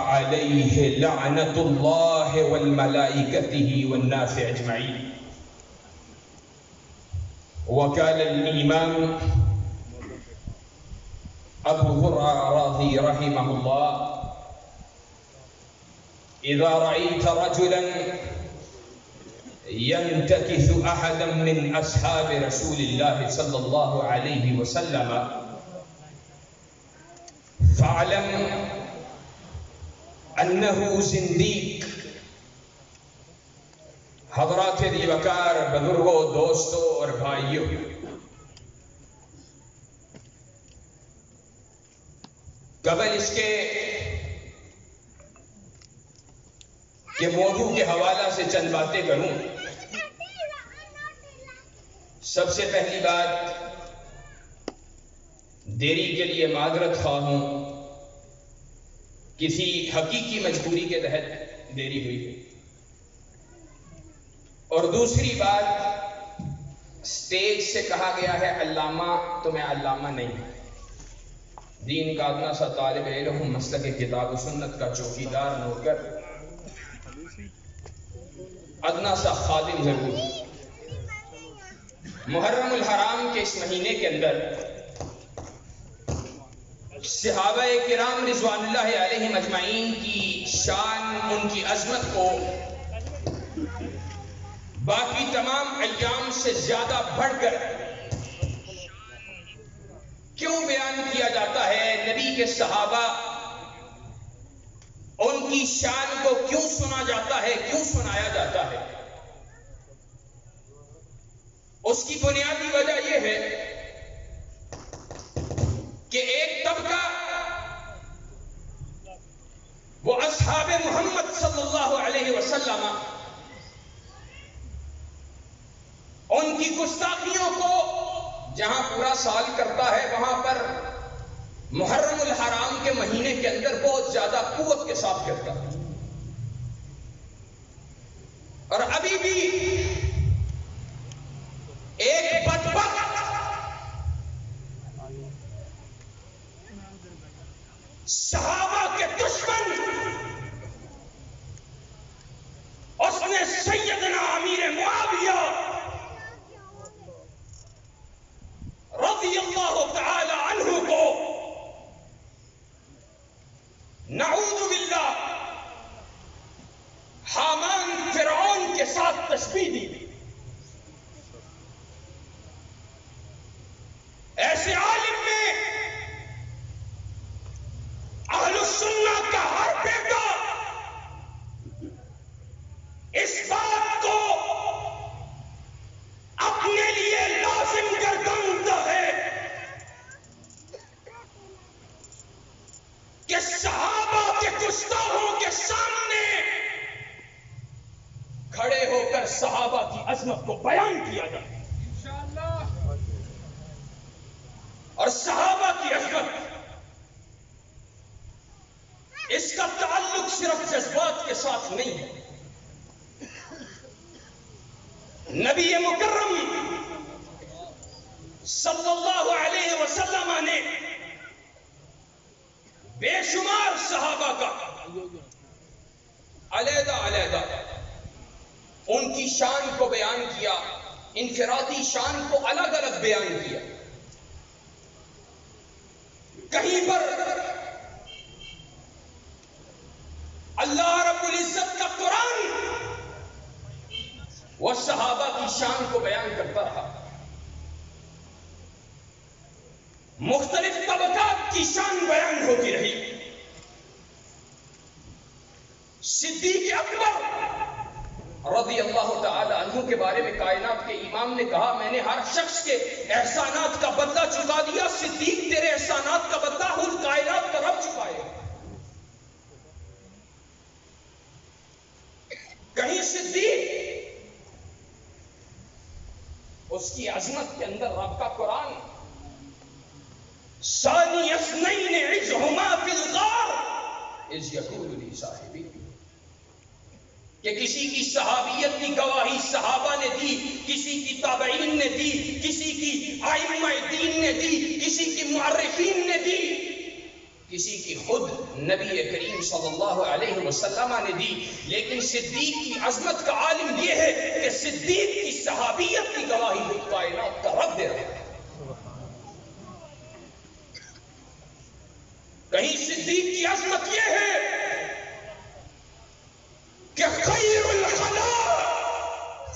عليه لعنة الله والملائكته والناس أجمعين. وقال الإمام أبو ذر الرازي رحمه الله: إذا رأيت رجلا ينتكس أحدا من أصحاب رسول الله صلى الله عليه وسلم فاعلم أنه زنديق. حضرات دیوکار، بزرگوں، دوستوں اور بھائیوں، قبل اس کے کہ موضوع کے حوالہ سے چند باتیں کروں، سب سے پہلی بات، دیری کے لیے معذرت خواہ ہوں، کسی حقیقی مجبوری کے تحت دیری ہوئی ہے۔ اور دوسری بات، اسٹیج سے کہا گیا ہے علامہ، تو میں علامہ نہیں ہوں، دین کا ادنا سا طالب علم ہوں، مسلک کتاب و سنت کا چوکیدار نوکر، ادنا سا خادم ضرور ہوں۔ محرم الحرام کے اس مہینے کے اندر صحابہ کرام رضوان اللہ علیہم اجمعین کی شان، ان کی عظمت کو باقی تمام ایام سے زیادہ بڑھ کر کیوں بیان کیا جاتا ہے؟ نبی کے صحابہ، ان کی شان کو کیوں سنا جاتا ہے، کیوں سنایا جاتا ہے؟ اس کی بنیادی وجہ یہ ہے کہ ایک طبقہ وہ اصحاب محمد صلی اللہ علیہ وسلم ان کی گستاخیوں کو جہاں پورا سال کرتا ہے، وہاں پر محرم الحرام کے مہینے کے اندر بہت زیادہ قوت کے ساتھ کرتا ہے۔ اور ابھی بھی ایک بدبخت صحابہ کے دشمن، اس نے سیدنا امیر معاویہ رضی اللہ تعالی عنہ کو نعوذ باللہ حامان فرعون کے ساتھ تشبیہ دی۔ ایسے عالم میں اہل السنہ کا ہر بیٹا اس بات کو اپنے لیے لازم گردانتا ہے کہ صحابہ کے گستاخوں کے سامنے کھڑے ہو کر صحابہ کی عظمت کو بیان کیا جائے، اور صحابہ کی عظمت، اس کا تعلق صرف جذبات کے ساتھ نہیں ہے۔ نبی مکرم صلی اللہ علیہ وسلم نے بے شمار صحابہ کا علیحدہ علیحدہ ان کی شان کو بیان کیا، انفرادی شان کو الگ الگ بیان کیا۔ کہیں پر اللہ رب العزت کا قرآن وہ صحابہ کی شان کو بیان کرتا رہا، مختلف طبقات کی شان بیان ہوتی رہی۔ صدیق اکبر رضی اللہ تعالی عنہ کے بارے میں کائنات کے امام نے کہا: میں نے ہر شخص کے احسانات کا بدلہ چکا دیا، صدیق تیرے احسانات کا بدلہ خود کائنات کا رب چکائے۔ کہیں صدیق، اس کی عظمت کے اندر رب کا قرآن ثانی اثنین اذ ہما فی الغار اذ یقول لصاحبہ، کہ کسی کی صحابیت کی گواہی صحابہ نے دی، کسی کی تابعین نے دی، کسی کی ائمہ دین نے دی، کسی کی مؤرخین نے دی، کسی کی خود نبی کریم صلی اللہ علیہ وسلم نے دی، لیکن صدیق کی عظمت کا عالم یہ ہے کہ صدیق کی صحابیت کی گواہی خود کائنات کا رب دے رہا ہے۔ کہیں صدیق کی عظمت یہ ہے کہ خیر الخلاء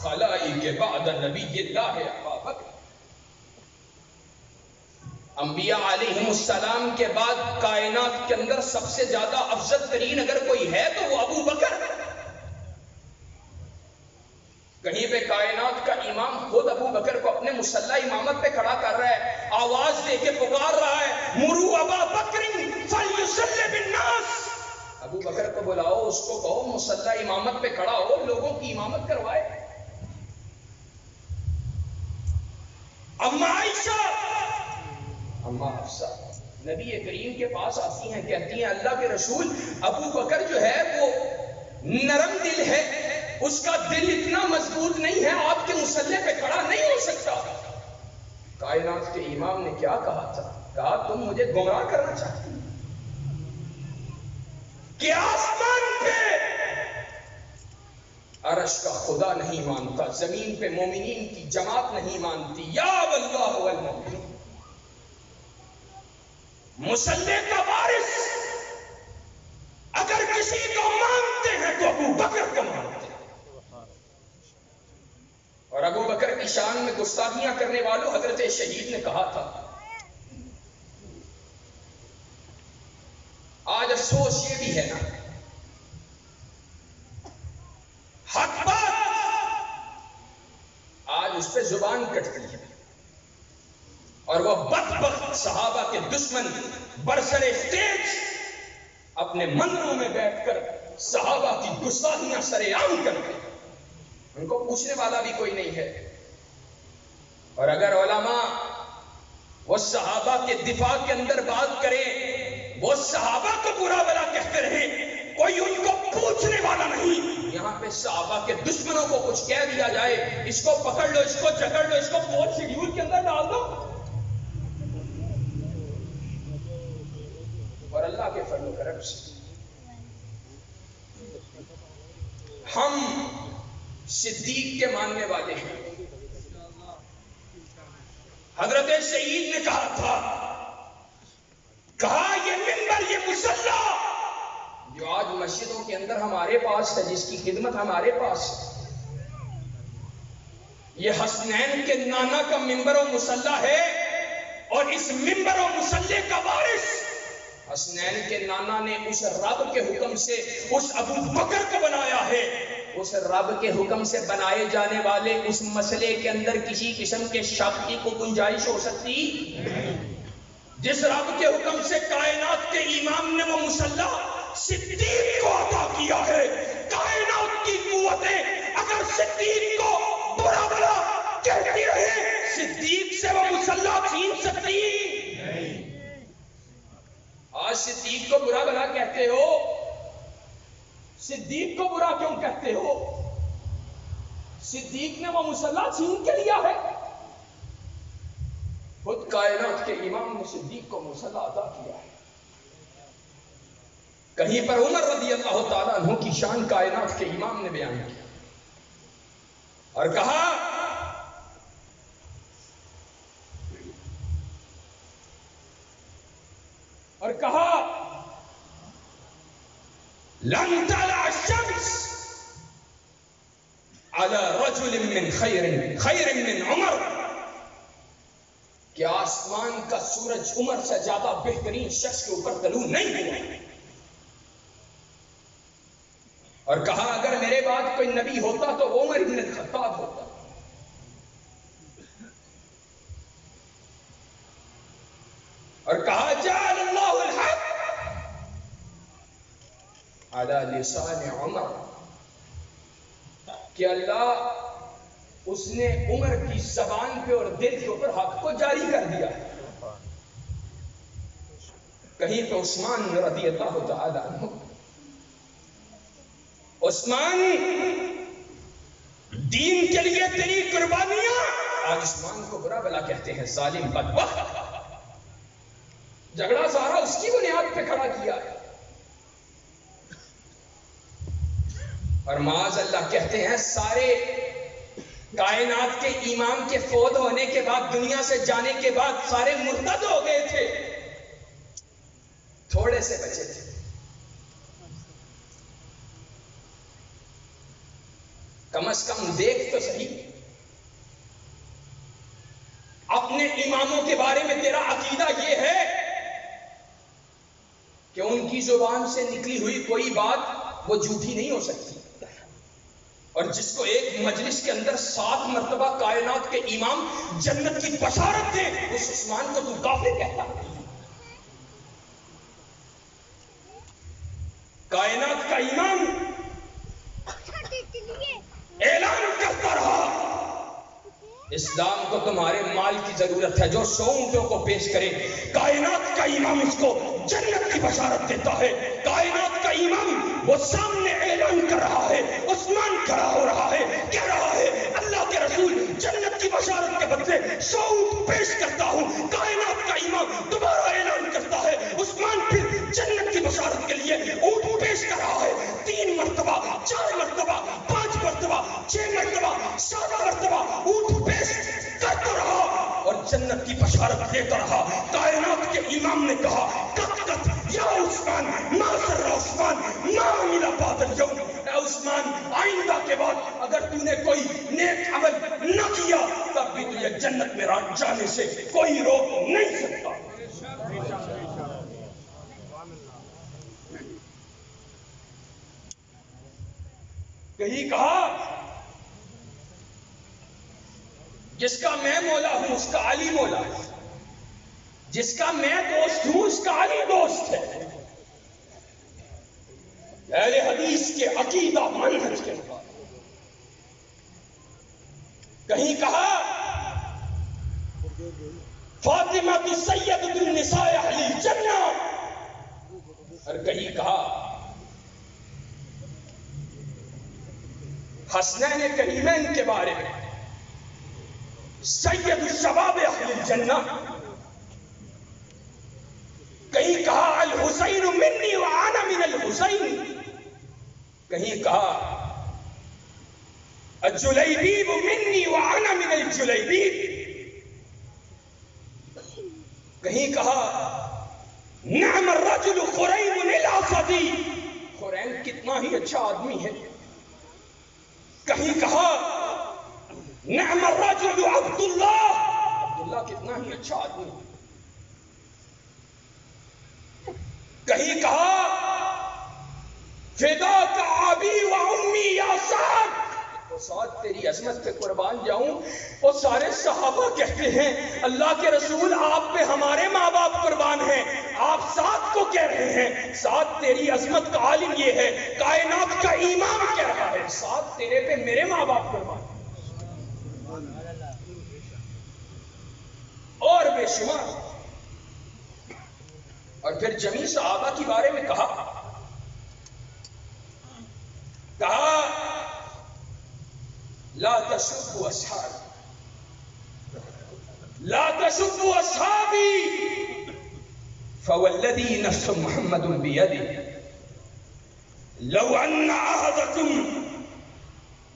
خلائی کے بعد نبی اللہ ابا بکر، انبیاء علیہم السلام کے بعد کائنات کے اندر سب سے زیادہ افضل ترین اگر کوئی ہے تو وہ ابو بکر ہے۔ کہیں پہ کائنات کا امام خود ابو بکر کو اپنے مصلی امامت پہ کھڑا کر رہا ہے، آواز دے کے پکار رہا ہے، مرو ابا بکر فلیصلی بالناس، ابو بکر کو بلاؤ، اس کو کہو مصلی امامت پہ کھڑا ہو، لوگوں کی امامت کروائے۔ اما عائشہ، اما حفصہ نبی کریم کے پاس آتی ہیں، کہتی ہیں اللہ کے رسول ابو بکر جو ہے وہ نرم دل ہے، اس کا دل اتنا مضبوط نہیں ہے، آپ کے مصلی پہ کھڑا نہیں ہو سکتا۔ کائنات کے امام نے کیا کہا تھا؟ کہا تم مجھے گمراہ کرنا چاہتی کہ آسمان پہ عرش کا خدا نہیں مانتا، زمین پہ مومنین کی جماعت نہیں مانتی، یا واللہ والمؤمنین، مصلی کا وارث اگر کسی کو مانتے ہیں تو ابو بکر کو مانتے ہیں۔ اور ابو بکر کی شان میں گستاخیاں کرنے والوں حضرت شہید نے کہا تھا، آج افسوس یہ بھی ہے نا، حق بات آج اس پہ زبان کٹتی ہے، اور وہ بدبخت صحابہ کے دشمن برسر اسٹیج اپنے مندروں میں بیٹھ کر صحابہ کی گستاخیاں سرے عام کرتے ہیں، ان کو پوچھنے والا بھی کوئی نہیں ہے۔ اور اگر علماء وہ صحابہ کے دفاع کے اندر بات کریں، وہ صحابہ کو برا بلا کہتے رہیں، کوئی ان کو پوچھنے والا نہیں۔ یہاں پہ صحابہ کے دشمنوں کو کچھ کہہ دیا جائے، اس کو پکڑ لو، اس کو جکڑ لو، اس کو کوٹ شیڈیول کے اندر ڈال دو، اور اللہ کے فضل و کرم سے ہم صدیق کے ماننے والے ہیں۔ حضرت سعید نے کہا تھا، کہا یہ منبر، یہ مصلی جو آج مسجدوں کے اندر ہمارے پاس ہے، جس کی خدمت ہمارے پاس ہے، یہ حسنین کے نانا کا منبر و مصلی ہے، اور اس منبر و مصلی کا وارث حسنین کے نانا نے اس رب کے حکم سے اس ابو بکر کو بنایا ہے۔ اس رب کے حکم سے بنائے جانے والے اس مسئلے کے اندر کسی قسم کے شک کی کو گنجائش ہو سکتی؟ جس رب کے حکم سے کائنات کے امام نے وہ مصلی صدیق کو عطا کیا ہے، کائنات کی قوتیں اگر صدیق کو برا بلا کہتی رہے، صدیق سے وہ مصلی چھین سکتی؟ آج صدیق کو برا بلا کہتے ہو، صدیق کو برا کیوں کہتے ہو؟ صدیق نے وہ مصلی چھین کے لیا ہے، خود کائنات کے امام نے صدیق کو مصلی عطا کیا ہے۔ کہیں پر عمر رضی اللہ تعالیٰ عنہ کی شان کائنات کے امام نے بیان کی اور کہا، لن طلع الشمس على رجل من خیر من عمر، کہ آسمان کا سورج عمر سے زیادہ بہترین شخص کے اوپر طلوع نہیں ہوا، اور کہا اگر میرے بعد کوئی نبی ہوتا تو عمر بن الخطاب ہوتا۔ اور کہا جعل اللہ الحق علی لسان عمر، کہ اللہ اس نے عمر کی زبان پہ اور دل کے اوپر حق کو جاری کر دیا۔ کہیں پہ عثمان رضی اللہ تعالی عنہ، عثمان دین کے لیے تیری قربانیاں، آج عثمان کو برا بلا کہتے ہیں، ظالم بدبخت۔ جھگڑا سارا اس کی بنیاد پہ کھڑا کیا ہے. اور معاذ اللہ کہتے ہیں سارے کائنات کے امام کے فوت ہونے کے بعد، دنیا سے جانے کے بعد سارے مرتد ہو گئے تھے، تھوڑے سے بچے تھے. کم از کم دیکھ تو صحیح، اپنے اماموں کے بارے میں تیرا عقیدہ یہ ہے کہ ان کی زبان سے نکلی ہوئی کوئی بات وہ جھوٹی نہیں ہو سکتی. اور جس کو ایک مجلس کے اندر 7 مرتبہ کائنات کے امام جنت کی بشارت دے، اس عثمان کو تو کافر کہتا. کائنات کا امام اعلان کرتا رہا اسلام کو تمہارے مال کی ضرورت ہے، جو 100 اونٹوں کو پیش کرے. کائنات کا امام اس کو جنت کی بشارت دیتا ہے. کائنات کا امام وہ سامنے اعلان کر رہا ہے، عثمان کھڑا ہو رہا ہے، کہہ رہا ہے اللہ کے رسول جنت کی بشارت کے بدلے 100 اونٹ پیش کرتا ہوں. کائنات کا امام دوبارہ اعلان کرتا ہے، عثمان پھر جنت کی بشارت کے لیے اونٹ پیش کر رہا ہے. 3 مرتبہ، 4 مرتبہ، 5 مرتبہ، 6 مرتبہ، 7 مرتبہ اونٹ پیش کرتا رہا اور جنت کی بشارت دیتا رہا. کائنات کے امام نے کہا کت کت یا عثمان ما سر عثمان ما عمل بعد اليوم. اے عثمان آئندہ کے بعد اگر تو نے کوئی نیک عمل نہ کیا تب بھی تجھے جنت میں جانے سے کوئی روک نہیں سکتا. کہیں کہا جس کا میں مولا ہوں اس کا علی مولا ہے، جس کا میں دوست ہوں اس کا علی دوست ہے. اہل حدیث کے عقیدہ منہج کے بعد کہیں کہا فاطمہ کی سید النساء اہل الجنہ، اور کہیں کہا حسنین کریمین کے بارے میں سید الشباب اہل الجنہ. کہیں کہا الحسین منی وانا من الحسین. کہیں کہا الجلیبیب منی وانا من الجلیبیب. کہیں کہا نعم الرجل خریم الاسدی، خریم کتنا ہی اچھا آدمی ہے. کہیں کہا نعم الرجل عبداللہ، عبداللہ کتنا ہی اچھا آدمی ہے. کہیں کہا فداک ابی و امی یا سعد، وہ سعد تیری عظمت پہ قربان جاؤں. وہ سارے صحابہ کہتے ہیں اللہ کے رسول آپ پہ ہمارے ماں باپ قربان ہیں، آپ سعد کو کہہ رہے ہیں. سعد تیری عظمت کا عالم یہ ہے، کائنات کا امام کہہ رہا ہے سعد تیرے پہ میرے ماں باپ قربان ہیں. اور بے شمار. اور پھر جمیع صحابہ کے بارے میں کہا لا تسبوا اصحابی، لا تسبوا اصحابی فوالذی نفس محمد بیدہ لو ان احدکم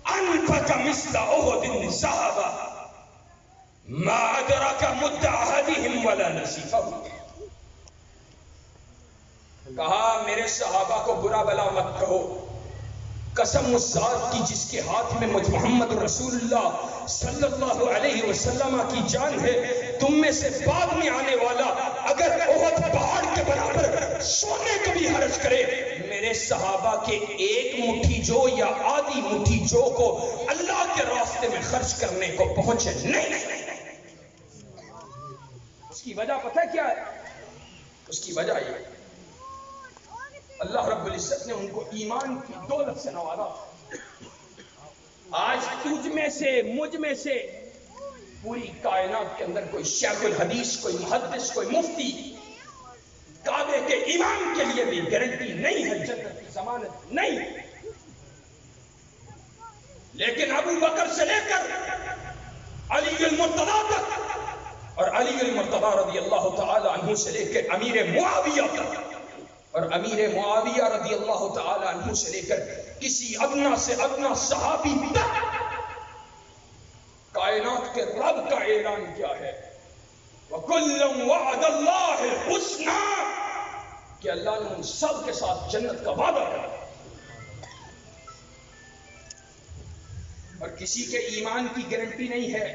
انفق مثل احد ذهبا ما ادرک مد احدهم ولا نصیفہ. کہا میرے صحابہ کو برا بلا مت کہو، قسم اس ذات کی جس کے ہاتھ میں مجھ محمد رسول اللہ صلی اللہ علیہ وسلم کی جان ہے، تم میں سے بعد میں آنے والا اگر احد پہاڑ کے برابر سونے کو بھی حرج کرے، میرے صحابہ کے ایک مٹھی جو یا آدھی مٹھی جو کو اللہ کے راستے میں خرچ کرنے کو پہنچے نہیں. اس کی وجہ پتہ کیا ہے؟ اس کی وجہ یہ اللہ رب العزت نے ان کو ایمان کی دولت سے نوازا. آج تجھ میں سے مجھ میں سے پوری کائنات کے اندر کوئی شیخ الحدیث، کوئی محدث، کوئی مفتی کعبے کے امام کے لیے بھی گارنٹی نہیں ہے، جنت کی ضمانت نہیں. لیکن ابو بکر سے لے کر علی المرتضیٰ تک اور علی المرتضی رضی اللہ تعالی عنہ سے لے کر امیر معاویہ تک، اور امیر معاویہ رضی اللہ تعالی عنہ سے لے کر کسی ادنا سے ادنا صحابی تک کائنات کے رب کا اعلان کیا ہے، وَكُلًّا وَعَدَ اللَّهِ الْحُسْنَى، کہ اللہ نے ان سب کے ساتھ جنت کا وعدہ کیا، اور کسی کے ایمان کی گارنٹی نہیں ہے،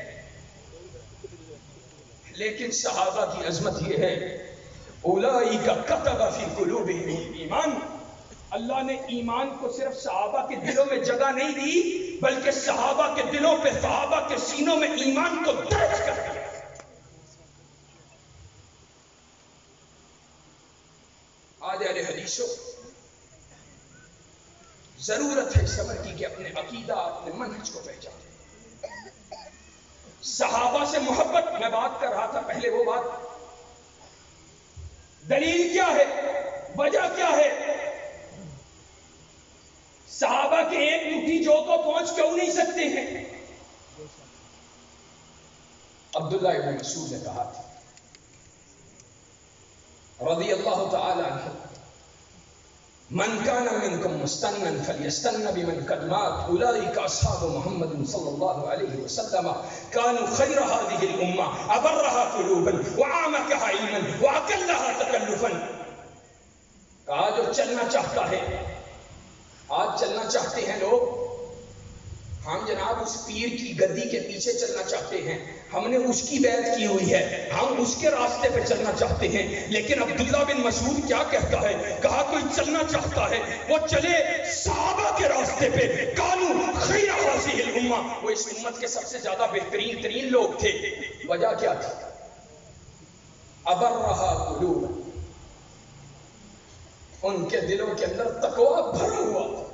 لیکن صحابہ کی عظمت یہ ہے، اولئک کتب فی قلوبہم الایمان، اللہ نے ایمان کو صرف صحابہ کے دلوں میں جگہ نہیں دی، بلکہ صحابہ کے دلوں پہ، صحابہ کے سینوں میں ایمان کو درج کر دیا۔ آج اہل حدیثوں ضرورت ہے اس عمل کی کہ اپنے عقیدہ، اپنے منہج کو پہچانے۔ صحابہ سے محبت، میں بات کر رہا تھا پہلے، وہ بات دلیل کیا ہے، وجہ کیا ہے؟ صحابہ کے ایک مٹھی جو کو پہنچ کیوں نہیں سکتے ہیں؟ عبداللہ ابن مسعود نے کہا تھا رضی اللہ تعالی عنہ، من کان منکم مستنا فلیستن بمن قد مات، اولئک اصحاب محمد صلی اللہ علیہ وسلم، كانوا خیر هذه الامه، ابرها قلوبا واعمقها علما واقلها تکلفا۔ کہا جو چلنا چاہتا ہے، آج چلنا چاہتے ہیں لوگ، ہم جناب اس پیر کی گدی کے پیچھے چلنا چاہتے ہیں، ہم نے اس کی بیعت کی ہوئی ہے، ہم اس کے راستے پہ چلنا چاہتے ہیں، لیکن عبداللہ بن مسعود کیا کہتا ہے؟ کہا کوئی چلنا چاہتا ہے وہ چلے صحابہ کے راستے پہ، کانوا خیر هذه الامہ، وہ اس امت کے سب سے زیادہ بہترین ترین لوگ تھے۔ وجہ کیا تھی؟ ابرها قلوب، ان کے دلوں کے اندر تقوی بھرا ہوا تھا،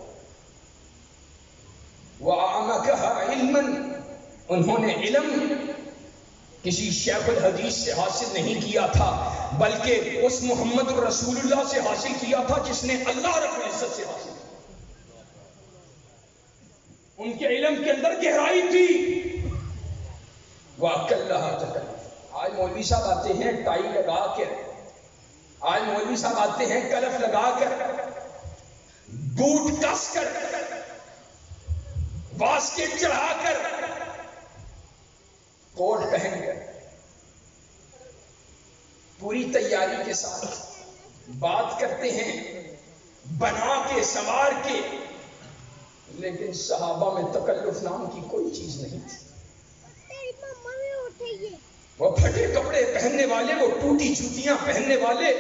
وَأَعْمَقَهَا عِلْمًا، انہوں نے علم کسی شیخ الحدیث سے حاصل نہیں کیا تھا، بلکہ اس محمد الرسول اللہ سے حاصل کیا تھا جس نے اللہ رب العزت سے حاصل کیا۔ ان کے علم کے اندر گہرائی تھی۔ وَأَقَلَّهَا تَكَلُّفًا، آج مولوی صاحب آتے ہیں ٹائی لگا کر، آج مولوی صاحب آتے ہیں کلف لگا کر، بوٹ کس کر، باسکٹ چڑھا کر، کوٹ پہن کر، پوری تیاری کے ساتھ بات کرتے ہیں، بنا کے سنوار کے، لیکن صحابہ میں تکلف نام کی کوئی چیز نہیں تھی۔ وہ پھٹے کپڑے پہننے والے، وہ ٹوٹی جوتیاں پہننے والے،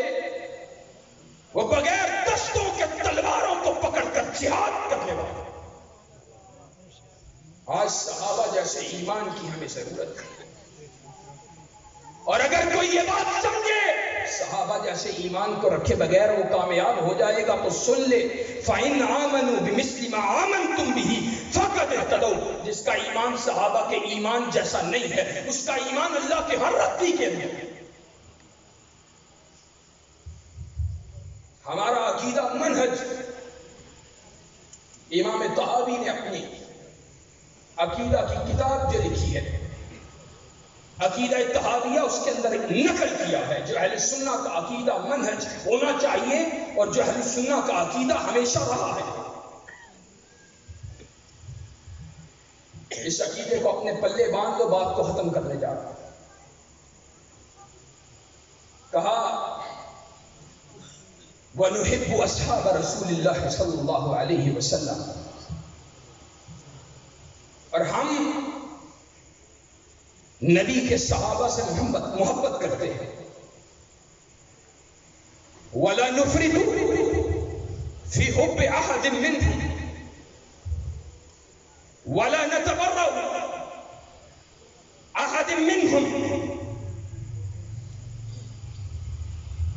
وہ بغیر دستوں کے تلواروں کو پکڑ کر جہاد کرنے والے۔ آج صحابہ جیسے ایمان کی ہمیں ضرورت ہے، اور اگر کوئی یہ بات سمجھے صحابہ جیسے ایمان کو رکھے بغیر وہ کامیاب ہو جائے گا تو سن لے، فَإِنْ آمَنُوا بِمِثْلِ مَا آمَنْتُمْ بِهِ فَقَدْ اهْتَدَوْا، جس کا ایمان صحابہ کے ایمان جیسا نہیں ہے، اس کا ایمان اللہ کے ہر رتی کے اندر ہے۔ ہمارا عقیدہ منہج، امام طحاوی نے اپنی عقیدہ کی کتاب جو لکھی ہے عقیدہ طحاویہ، اس کے اندر نقل کیا ہے جو اہل سنہ کا عقیدہ منہج ہونا چاہیے اور جو اہل سنہ کا عقیدہ ہمیشہ رہا ہے۔ اس عقیدے کو اپنے پلے باندھ لو، بات کو ختم کرنے جا رہا ہوں۔ کہا وَنُحِبُّ أَصْحَابَ رَسُولِ اللَّهِ صلی اللہ علیہ وسلم، اور ہم نبی کے صحابہ سے محبت کرتے ہیں۔ وَلَا نُفْرِطُ فِي حُبِّ أَحَدٍ مِّنْهُمْ وَلَا نَتَبَرَّأُ أَحَدٍ مِّنْهُمْ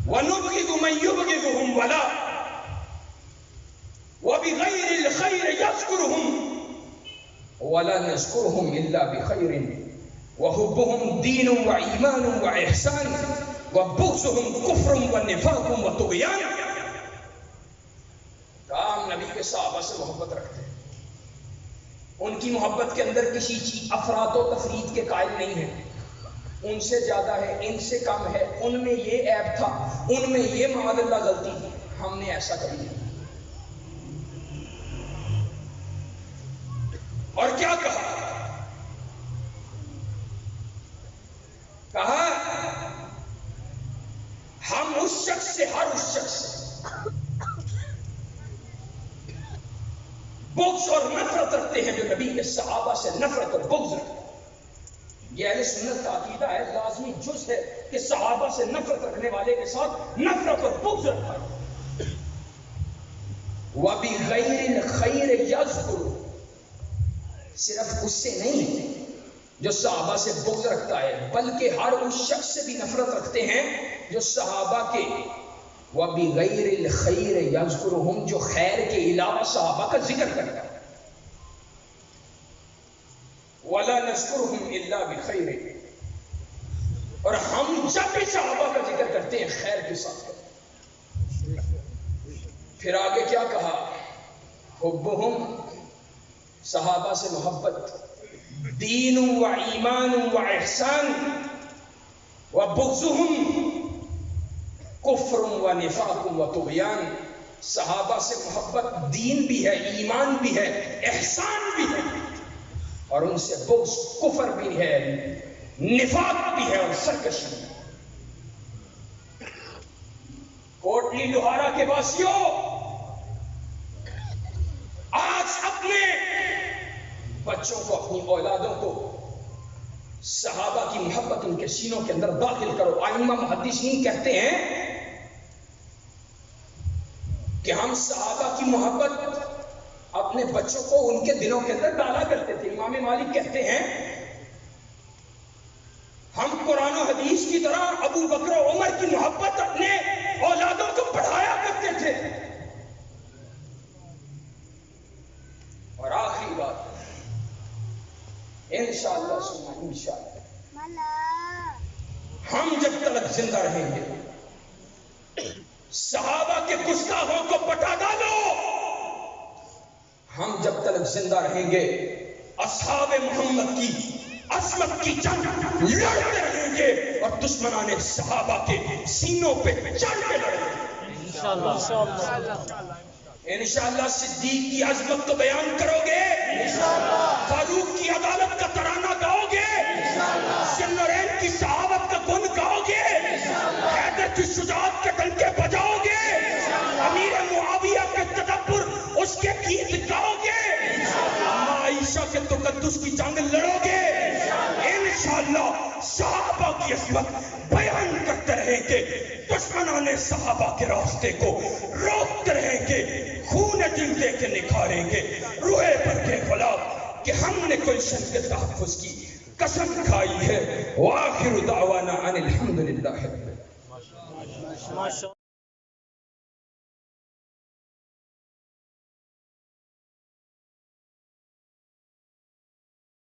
وَنُبْغِضُ مَن يُبْغِضُهُمْ وَلَا وَبِغَيْرِ الْخَيْرِ يَذْكُرُهُمْ وَلَا نَذْكُرُهُمْ إِلَّا بِخَيْرٍ وَحُبُّهُمْ دِينٌ وَإِيمَانٌ وَإِحْسَانٌ وَبُغْضُهُمْ كُفْرٌ وَنِفَاقٌ وَطُغْيَانٌ۔ ہم نبی کے صحابہ سے محبت رکھتے ہیں، ان کی محبت کے اندر کسی چیز افراط و تفرید کے قائل نہیں ہیں، ان سے زیادہ ہے، ان سے کم ہے، ان میں یہ عیب تھا، ان میں یہ معاذ اللہ غلطی تھی، ہم نے ایسا کبھی نہیں۔ اور کیا کہا؟ کہا ہم اس شخص سے، ہر اس شخص سے بغض اور نفرت رکھتے ہیں جو نبی کے صحابہ سے نفرت اور بغض رکھتے ہیں۔ یہ اہل سنت کا عقیدہ ہے، لازمی جز ہے کہ صحابہ سے نفرت رکھنے والے کے ساتھ نفرت اور بغض رکھا ہے۔ وَبِغَيْرِ الْخَيْرِ يَذْكُرُ، صرف اس سے نہیں جو صحابہ سے بغض رکھتا ہے، بلکہ ہر اس شخص سے بھی نفرت رکھتے ہیں جو صحابہ کے وَبِغَيْرِ الْخَيْرِ يَذْكُرُهُمْ، جو خیر کے علاوہ صحابہ کا ذکر کرتا ہے۔ وَلَا نَذْكُرُهُمْ إِلَّا بِخَيْرٍ، اور ہم جب بھی صحابہ کا ذکر کرتے ہیں خیر کے ساتھ کرتے ہیں۔ پھر آگے کیا کہا؟ حُبُّهُمْ، صحابہ سے محبت، دین و ایمان و احسان، وَبُغْضُهُمْ کفر و نفاق و طغیان، صحابہ سے محبت دین بھی ہے، ایمان بھی ہے، احسان بھی ہے، اور ان سے بغض کفر بھی ہے، نفاق بھی ہے اور سرکشی بھی ہے۔ کوٹلی لوہارا کے واسیوں، آج اپنے بچوں کو، اپنی اولادوں کو صحابہ کی محبت ان کے سینوں کے اندر داخل کرو۔ ائمہ محدثین کہتے ہیں کہ ہم صحابہ کی محبت اپنے بچوں کو ان کے دلوں کے اندر ڈالا کرتے تھے۔ امام مالک کہتے ہیں ہم قرآن و حدیث کی طرح ابو بکر و عمر کی محبت اپنے اولادوں کو پڑھایا کرتے تھے۔ اور آخری بات، انشاءاللہ سننا، انشاءاللہ ہم جب تک زندہ رہیں گے صحابہ کے گستاخوں کو پٹا ڈالو، ہم جب تک زندہ رہیں گے اصحاب محمد کی عصمت کی جنگ لڑتے رہیں گے اور دشمنان صحابہ کے سینوں پہ چڑھ کے لڑیں گے انشاءاللہ۔ صدیق کی عظمت کو بیان کرو گے، فاروق کی عدالت کا ترانہ گاؤ گے، ذوالنورین کی صحابت کا گن گاؤ گے، حیدر کی شجاعت کے ڈنکے بجاؤ گے، امیر معاویہ کے تدبر اس کے گیت گاؤ گے، عائشہ کے تقدس کی جنگ لڑو گے، انشاءاللہ صحابہ کی عظمت بیان کرتے رہیں گے، دشمنان صحابہ کے راستے کو روکتے رہیں گے، خون دل دے کے نکھاریں گے، روئے پر کے غلام کہ ہم نے گلشن کے تحفظ کی قسم کھائی ہے۔ وآخر دعوانا ان الحمدللہ۔